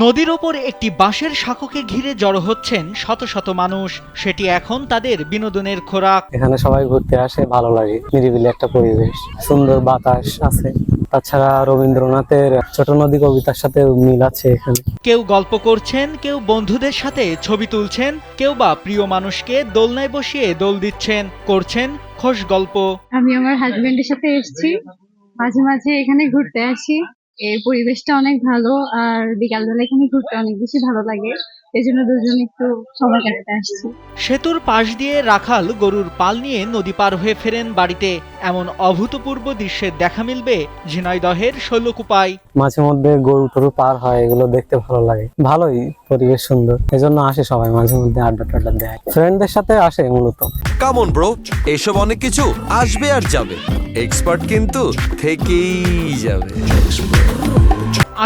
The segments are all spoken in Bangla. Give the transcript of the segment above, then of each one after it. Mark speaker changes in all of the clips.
Speaker 1: নদীর ওপর একটি বাঁশের শাঁখকে ঘিরে জড়ো হচ্ছেন শত শত মানুষ। সেটি এখন তাদের বিনোদনের খোরাক।
Speaker 2: এখানে সবাই ঘুরতে আসে, ভালো লাগে, নিরিবিলি একটা পরিবেশ, সুন্দর বাতাস আছে। তাছাড়া রবীন্দ্রনাথের ছোট নদী কবিতার সাথে মিল আছে এখানে।
Speaker 1: কেউ গল্প করছেন, কেউ বন্ধুদের সাথে ছবি তুলছেন, কেউ বা প্রিয় মানুষকে দোলনায় বসিয়ে দোল দিচ্ছেন, করছেন খোশ গল্প।
Speaker 3: আমি আমার হাজবেন্ডের সাথে এসেছি, মাঝে মাঝে এখানে ঘুরতে আসি। এই পরিবেশটা অনেক ভালো, আর বিকালবেলা এখানে ঘুরতে অনেক বেশি ভালো লাগে। এজন্য দুজন একটু সময় কাটাতে আসছি।
Speaker 1: সেতুর পাশ দিয়ে রাখাল গরুর পাল নিয়ে নদী পার হয়ে ফেরেন বাড়িতে। এমন অভূতপূর্ব দৃশ্যের দেখা মিলবে ঝিনাইদহের শৈলকুপায়।
Speaker 2: মাঝে মধ্যে গরু টরু পার হয়, এগুলো দেখতে ভালো লাগে। ভালোই পরিবেশ, সুন্দর, এজন্য আসে সবাই। মাঝে মধ্যে আড্ডা টাড্ডা দেয়, ফ্রেন্ডদের সাথে আসে মূলত।
Speaker 4: কাম অন ব্রো, এসব অনেক কিছু আসবে আর যাবে, এক্সপার্ট কিন্তু থেকেই যাবে।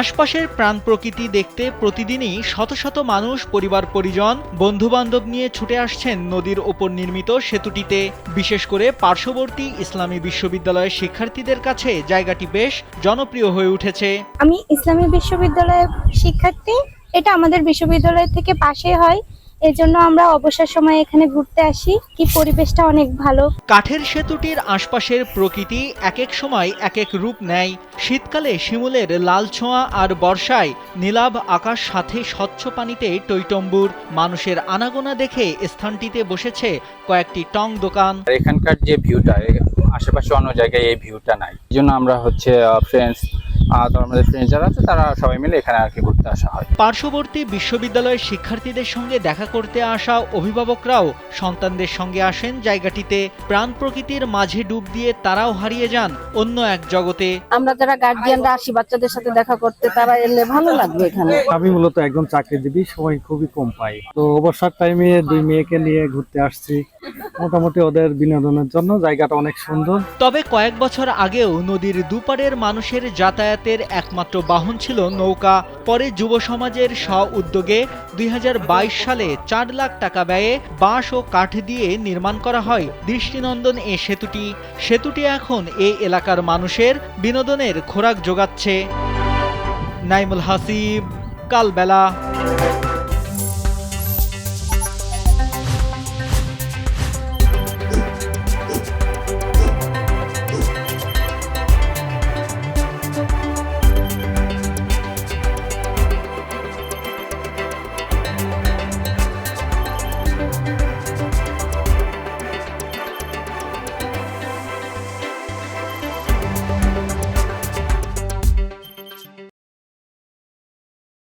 Speaker 1: আশপাশের প্রাণ প্রকৃতি দেখতে প্রতিদিনই শত শত মানুষ পরিবার পরিজন বন্ধু বান্ধব নিয়ে ছুটে আসছেন নদীর ওপর নির্মিত সেতুটিতে। বিশেষ করে পার্শ্ববর্তী ইসলামী বিশ্ববিদ্যালয়ের শিক্ষার্থীদের কাছে জায়গাটি বেশ জনপ্রিয় হয়ে উঠেছে।
Speaker 5: আমি ইসলামী বিশ্ববিদ্যালয়ের শিক্ষার্থী। এটা আমাদের বিশ্ববিদ্যালয় থেকে পাশে হয়, এজন্য আমরা অবসর সময় এখানে ঘুরতে আসি। কি পরিবেশটা অনেক ভালো।
Speaker 1: কাঠের সেতুটির আশপাশের প্রকৃতি এক এক সময় এক এক রূপ নেয়। শীতকালে শিমুলের লাল ছোঁয়া আর বর্ষায় নীলাভ আকাশ, সাথে স্বচ্ছ পানিতে টইটম্বুর। মানুষের আনাগোনা দেখে স্থানটিতে বসেছে কয়েকটি টং দোকান।
Speaker 6: এখানকার যে ভিউটা, আশেপাশে অন্য জায়গায় এই ভিউটা নাই। এই জন্য আমরা ফ্রেন্ডস, আমাদের ফ্রেন্ডস যারা আছে তারা সবাই মিলে এখানে আর কি ঘুরতে আসা হয়।
Speaker 1: পার্শ্ববর্তী বিশ্ববিদ্যালয়ের শিক্ষার্থীদের সঙ্গে দেখা করতে আসা অভিভাবকরাও সন্তানদের সঙ্গে আসেন জায়গাটিতে। প্রাণ প্রকৃতির মাঝে ডুব দিয়ে তারাও হারিয়ে যান অন্য এক জগতে।
Speaker 7: আমরা যারা গার্জিয়ানরা আসি বাচ্চাদের সাথে দেখা করতে, তারা এলে ভালো লাগবে এখানে।
Speaker 2: আমি মূলত একদম চাকরিজীবী, সময় খুবই কম পাই। তো অবসর টাইমে দুই মেয়েকে নিয়ে ঘুরতে আসছি। মোটামুটি ওদের বিনোদনের জন্য জায়গাটা অনেক সুন্দর।
Speaker 1: তবে কয়েক বছর আগেও নদীর দুপারের মানুষের যাতায়াতের একমাত্র বাহন ছিল নৌকা। পরে যুব সমাজের স্ব-উদ্যোগে 2022 সালে 4 লাখ টাকা ব্যয়ে বাঁশ ও কাঠ দিয়ে নির্মাণ করা হয় দৃষ্টিনন্দন এ সেতুটি এখন এই এলাকার মানুষের বিনোদনের খোরাক জোগাচ্ছে। নাইমুল হাসিব, কালবেলা।